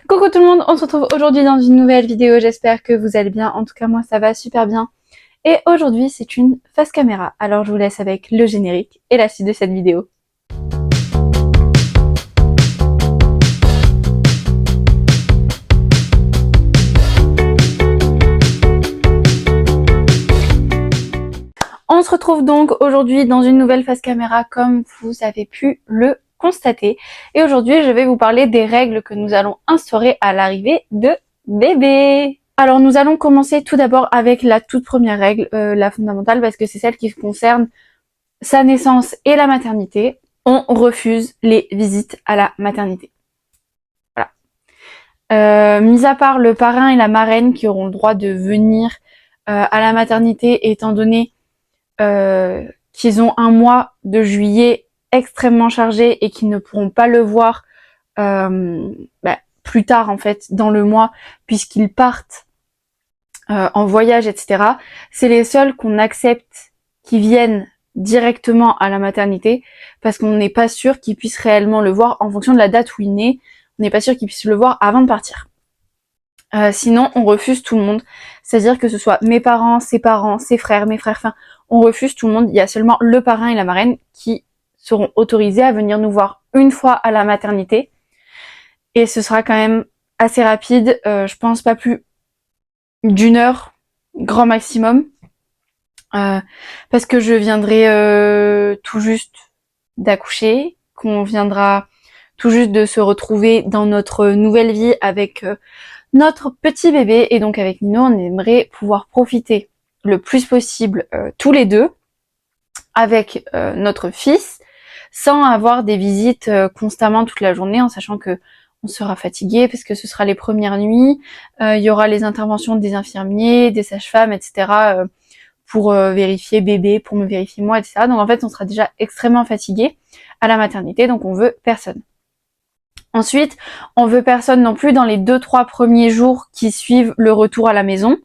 Coucou tout le monde, on se retrouve aujourd'hui dans une nouvelle vidéo, j'espère que vous allez bien, en tout cas moi ça va super bien. Et aujourd'hui c'est une face caméra, alors je vous laisse avec le générique et la suite de cette vidéo. On se retrouve donc aujourd'hui dans une nouvelle face caméra comme vous avez pu le constater. Et aujourd'hui je vais vous parler des règles que nous allons instaurer à l'arrivée de bébé. Alors nous allons commencer tout d'abord avec la toute première règle, la fondamentale, parce que c'est celle qui concerne sa naissance et la maternité. On refuse les visites à la maternité. Voilà. Mis à part le parrain et la marraine qui auront le droit de venir à la maternité, étant donné qu'ils ont un mois de juillet extrêmement chargé et qu'ils ne pourront pas le voir plus tard en fait dans le mois, puisqu'ils partent en voyage, etc. C'est les seuls qu'on accepte qui viennent directement à la maternité, parce qu'on n'est pas sûr qu'ils puissent réellement le voir en fonction de la date où il naît. On n'est pas sûr qu'ils puissent le voir avant de partir. Sinon, on refuse tout le monde. C'est-à-dire que ce soit mes parents, ses frères, mes frères, enfin, on refuse tout le monde. Il y a seulement le parrain et la marraine qui seront autorisés à venir nous voir une fois à la maternité. Et ce sera quand même assez rapide. Je pense pas plus d'1 heure, grand maximum. Parce que je viendrai tout juste d'accoucher, qu'on viendra tout juste de se retrouver dans notre nouvelle vie avec notre petit bébé, et donc avec Nino on aimerait pouvoir profiter le plus possible tous les deux avec notre fils, sans avoir des visites constamment toute la journée, en sachant que on sera fatigué parce que ce sera les premières nuits, il y aura les interventions des infirmiers, des sages-femmes, etc. Pour vérifier bébé, pour me vérifier moi, etc. Donc en fait on sera déjà extrêmement fatigué à la maternité, donc on veut personne. Ensuite, on veut personne non plus dans les 2-3 premiers jours qui suivent le retour à la maison,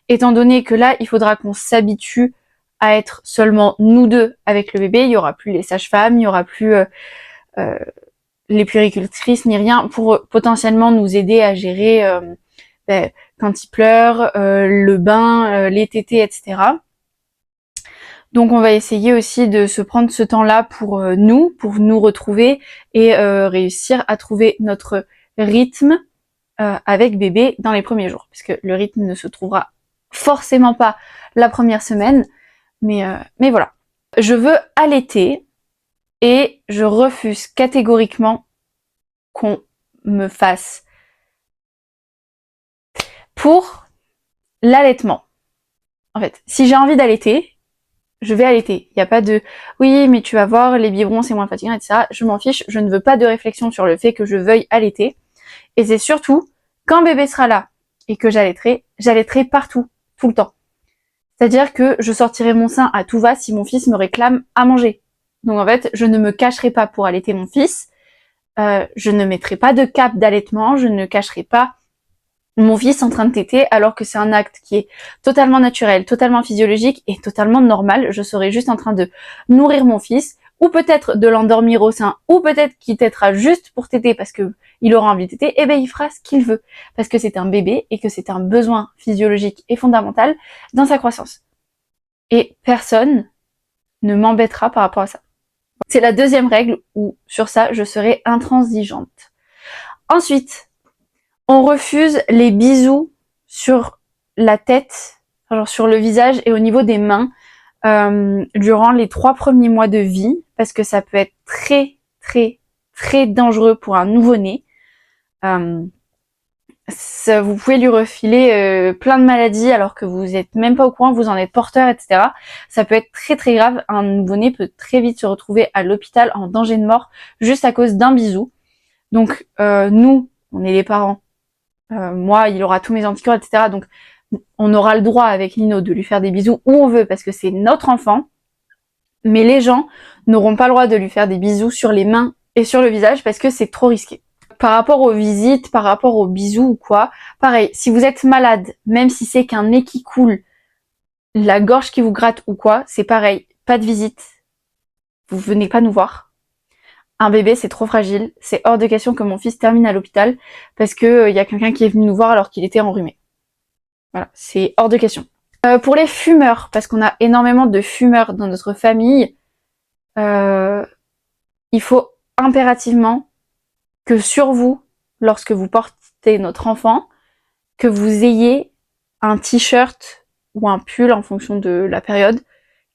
étant donné que là, il faudra qu'on s'habitue à être seulement nous deux avec le bébé. Il y aura plus les sages-femmes, il y aura plus les puéricultrices ni rien pour potentiellement nous aider à gérer quand il pleure, le bain, les tétés, etc. Donc on va essayer aussi de se prendre ce temps-là pour nous retrouver et réussir à trouver notre rythme avec bébé dans les premiers jours. Parce que le rythme ne se trouvera forcément pas la première semaine, mais voilà. Je veux allaiter et je refuse catégoriquement qu'on me fasse pour l'allaitement. En fait, si j'ai envie d'allaiter, je vais allaiter. Il n'y a pas de « oui, mais tu vas voir, les biberons, c'est moins fatigant, etc. » Je m'en fiche, je ne veux pas de réflexion sur le fait que je veuille allaiter. Et c'est surtout, quand bébé sera là et que j'allaiterai partout, tout le temps. C'est-à-dire que je sortirai mon sein à tout va si mon fils me réclame à manger. Donc en fait, je ne me cacherai pas pour allaiter mon fils. Je ne mettrai pas de cap d'allaitement, je ne cacherai pas mon fils en train de téter, alors que c'est un acte qui est totalement naturel, totalement physiologique et totalement normal. Je serai juste en train de nourrir mon fils, ou peut-être de l'endormir au sein, ou peut-être qu'il tétera juste pour téter parce que il aura envie de téter, et ben il fera ce qu'il veut, parce que c'est un bébé et que c'est un besoin physiologique et fondamental dans sa croissance. Et personne ne m'embêtera par rapport à ça. C'est la deuxième règle où sur ça je serai intransigeante. Ensuite, on refuse les bisous sur la tête, genre sur le visage et au niveau des mains durant les 3 premiers mois de vie, parce que ça peut être très très très dangereux pour un nouveau-né. Vous pouvez lui refiler plein de maladies alors que vous n'êtes même pas au courant, vous en êtes porteur, etc. Ça peut être très très grave. Un nouveau-né peut très vite se retrouver à l'hôpital en danger de mort juste à cause d'un bisou. Donc nous, on est les parents. Moi, il aura tous mes anticorps, etc. Donc, on aura le droit avec Nino de lui faire des bisous où on veut parce que c'est notre enfant. Mais les gens n'auront pas le droit de lui faire des bisous sur les mains et sur le visage parce que c'est trop risqué. Par rapport aux visites, par rapport aux bisous ou quoi, pareil, si vous êtes malade, même si c'est qu'un nez qui coule, la gorge qui vous gratte ou quoi, c'est pareil, pas de visite. Vous venez pas nous voir. Un bébé, c'est trop fragile. C'est hors de question que mon fils termine à l'hôpital parce que y a quelqu'un qui est venu nous voir alors qu'il était enrhumé. Voilà, c'est hors de question. Pour les fumeurs, parce qu'on a énormément de fumeurs dans notre famille, il faut impérativement que sur vous, lorsque vous portez notre enfant, que vous ayez un t-shirt ou un pull en fonction de la période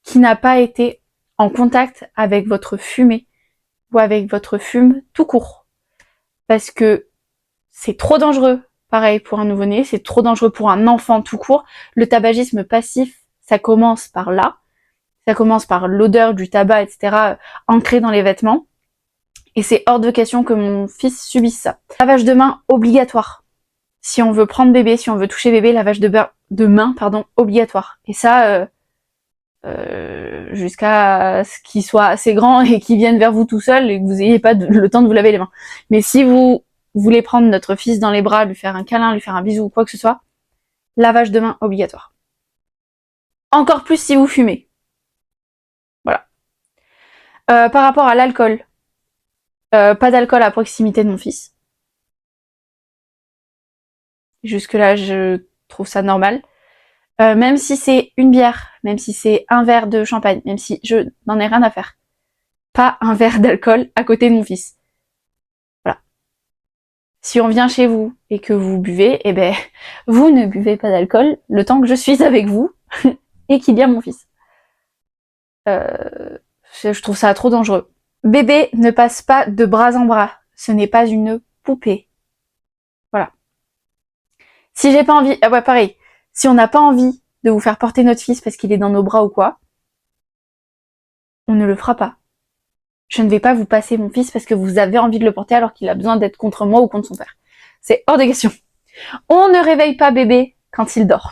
qui n'a pas été en contact avec votre fumée ou avec votre fume tout court. Parce que c'est trop dangereux, pareil pour un nouveau-né, c'est trop dangereux pour un enfant tout court. Le tabagisme passif, ça commence par là. Ça commence par l'odeur du tabac, etc., ancrée dans les vêtements. Et c'est hors de question que mon fils subisse ça. Lavage de main obligatoire. Si on veut prendre bébé, si on veut toucher bébé, lavage de main, obligatoire. Et ça, jusqu'à ce qu'il soit assez grand et qu'il vienne vers vous tout seul et que vous ayez pas le temps de vous laver les mains. Mais si vous voulez prendre notre fils dans les bras, lui faire un câlin, lui faire un bisou ou quoi que ce soit, lavage de main obligatoire. Encore plus si vous fumez. Voilà. Par rapport à l'alcool, pas d'alcool à proximité de mon fils. Jusque-là, je trouve ça normal. Même si c'est une bière, même si c'est un verre de champagne, même si je n'en ai rien à faire. Pas un verre d'alcool à côté de mon fils. Voilà. Si on vient chez vous et que vous buvez, eh ben, vous ne buvez pas d'alcool le temps que je suis avec vous et qu'il y a mon fils. Je trouve ça trop dangereux. Bébé ne passe pas de bras en bras. Ce n'est pas une poupée. Voilà. Si j'ai pas envie, ouais, pareil. Si on n'a pas envie de vous faire porter notre fils parce qu'il est dans nos bras ou quoi, on ne le fera pas. Je ne vais pas vous passer mon fils parce que vous avez envie de le porter alors qu'il a besoin d'être contre moi ou contre son père. C'est hors de question. On ne réveille pas bébé quand il dort.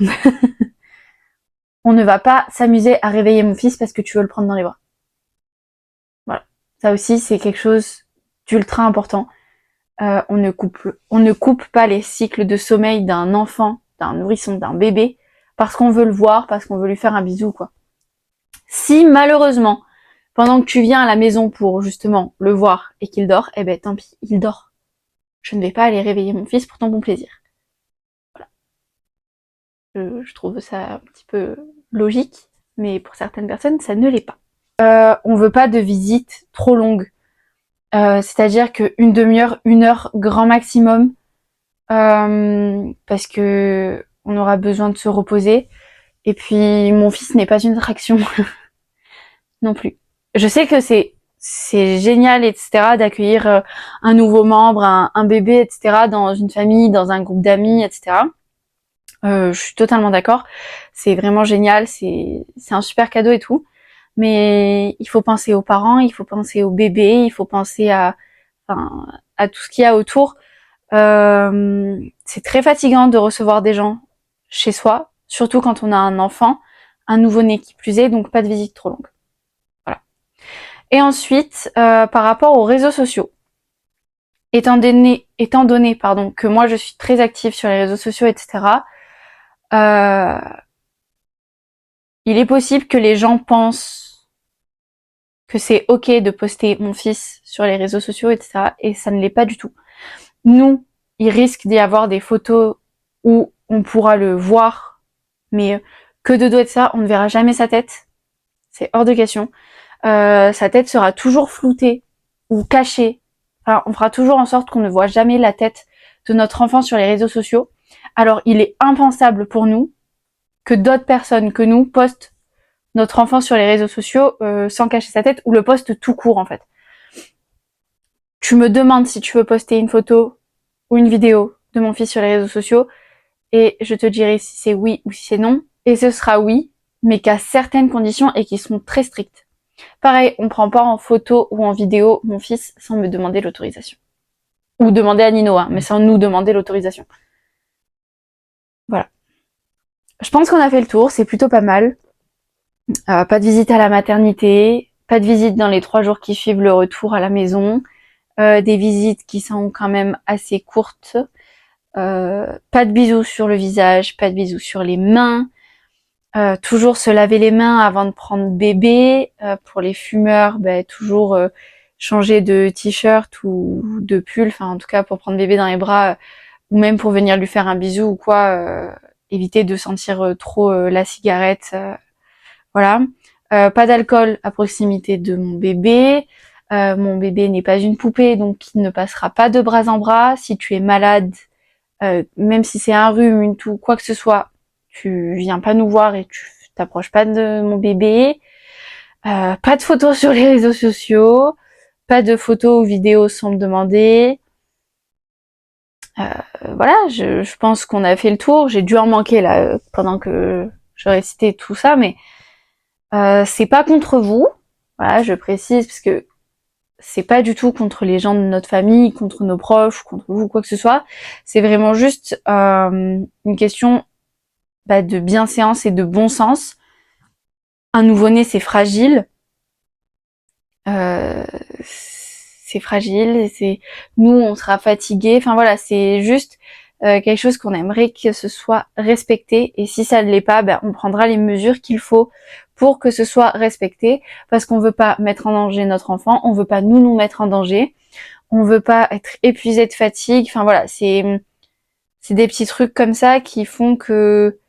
On ne va pas s'amuser à réveiller mon fils parce que tu veux le prendre dans les bras. Voilà. Ça aussi, c'est quelque chose d'ultra important. On ne coupe pas les cycles de sommeil d'un enfant, d'un nourrisson, d'un bébé, parce qu'on veut le voir, parce qu'on veut lui faire un bisou, quoi. Si malheureusement, pendant que tu viens à la maison pour justement le voir et qu'il dort, eh ben tant pis, il dort. Je ne vais pas aller réveiller mon fils pour ton bon plaisir. Voilà. Je trouve ça un petit peu logique, mais pour certaines personnes, ça ne l'est pas. On veut pas de visite trop longue. C'est-à-dire qu'une demi-heure, 1 heure, grand maximum, parce que on aura besoin de se reposer. Et puis mon fils n'est pas une attraction non plus. Je sais que c'est génial, etc., d'accueillir un nouveau membre, un bébé, etc., dans une famille, dans un groupe d'amis, etc. Je suis totalement d'accord. C'est vraiment génial, c'est un super cadeau et tout. Mais il faut penser aux parents, il faut penser aux bébés, il faut penser enfin, à tout ce qu'il y a autour. C'est très fatigant de recevoir des gens chez soi, surtout quand on a un enfant, un nouveau-né qui plus est, donc pas de visite trop longue. Voilà. Et ensuite, par rapport aux réseaux sociaux, étant donné que moi je suis très active sur les réseaux sociaux, etc., il est possible que les gens pensent que c'est ok de poster mon fils sur les réseaux sociaux, etc., et ça ne l'est pas du tout. Nous, il risque d'y avoir des photos où on pourra le voir, mais que de dos et de ça, on ne verra jamais sa tête. C'est hors de question. Sa tête sera toujours floutée ou cachée. Enfin, on fera toujours en sorte qu'on ne voit jamais la tête de notre enfant sur les réseaux sociaux. Alors, il est impensable pour nous que d'autres personnes que nous postent notre enfant sur les réseaux sociaux sans cacher sa tête ou le postent tout court en fait. Tu me demandes si tu veux poster une photo ou une vidéo de mon fils sur les réseaux sociaux et je te dirai si c'est oui ou si c'est non. Et ce sera oui, mais qu'à certaines conditions et qui sont très strictes. Pareil, on prend pas en photo ou en vidéo mon fils sans me demander l'autorisation. Ou demander à Nino, hein, mais sans nous demander l'autorisation. Voilà. Je pense qu'on a fait le tour, c'est plutôt pas mal. Pas de visite à la maternité, pas de visite dans les 3 jours qui suivent le retour à la maison, des visites qui sont quand même assez courtes, pas de bisous sur le visage, pas de bisous sur les mains, toujours se laver les mains avant de prendre bébé. Pour les fumeurs, toujours changer de t-shirt ou de pull, enfin en tout cas pour prendre bébé dans les bras ou même pour venir lui faire un bisou ou quoi, éviter de sentir trop la cigarette, voilà. Pas d'alcool à proximité de mon bébé. Mon bébé n'est pas une poupée, donc il ne passera pas de bras en bras. Si tu es malade, même si c'est un rhume, une toux, quoi que ce soit, tu viens pas nous voir et tu t'approches pas de mon bébé. Pas de photos sur les réseaux sociaux, pas de photos ou vidéos sans me demander. Voilà, je pense qu'on a fait le tour. J'ai dû en manquer là pendant que je récitais tout ça, mais c'est pas contre vous. Voilà, je précise parce que c'est pas du tout contre les gens de notre famille, contre nos proches, contre vous, quoi que ce soit. C'est vraiment juste une question de bienséance et de bon sens. Un nouveau-né, c'est fragile. C'est fragile. C'est nous, on sera fatigué. Enfin voilà, c'est juste quelque chose qu'on aimerait que ce soit respecté. Et si ça ne l'est pas, on prendra les mesures qu'il faut pour que ce soit respecté, parce qu'on veut pas mettre en danger notre enfant, on veut pas nous mettre en danger, on veut pas être épuisé de fatigue. Enfin voilà, c'est des petits trucs comme ça qui font que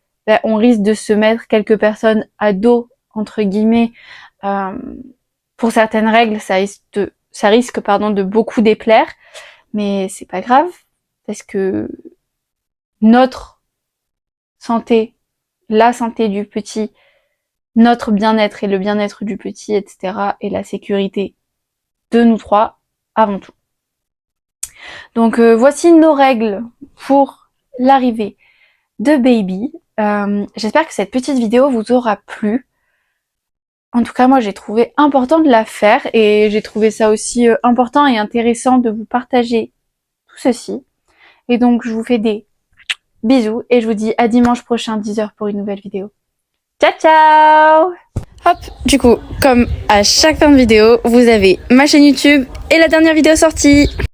on risque de se mettre quelques personnes à dos entre guillemets. Pour certaines règles, ça risque de beaucoup déplaire, mais c'est pas grave parce que notre santé, la santé du petit, notre bien-être et le bien-être du petit, etc. et la sécurité de nous trois avant tout. Donc voici nos règles pour l'arrivée de baby. J'espère que cette petite vidéo vous aura plu. En tout cas, moi j'ai trouvé important de la faire et j'ai trouvé ça aussi important et intéressant de vous partager tout ceci. Et donc je vous fais des bisous et je vous dis à dimanche prochain 10h pour une nouvelle vidéo. Ciao ciao! Hop, du coup, comme à chaque fin de vidéo, vous avez ma chaîne YouTube et la dernière vidéo sortie.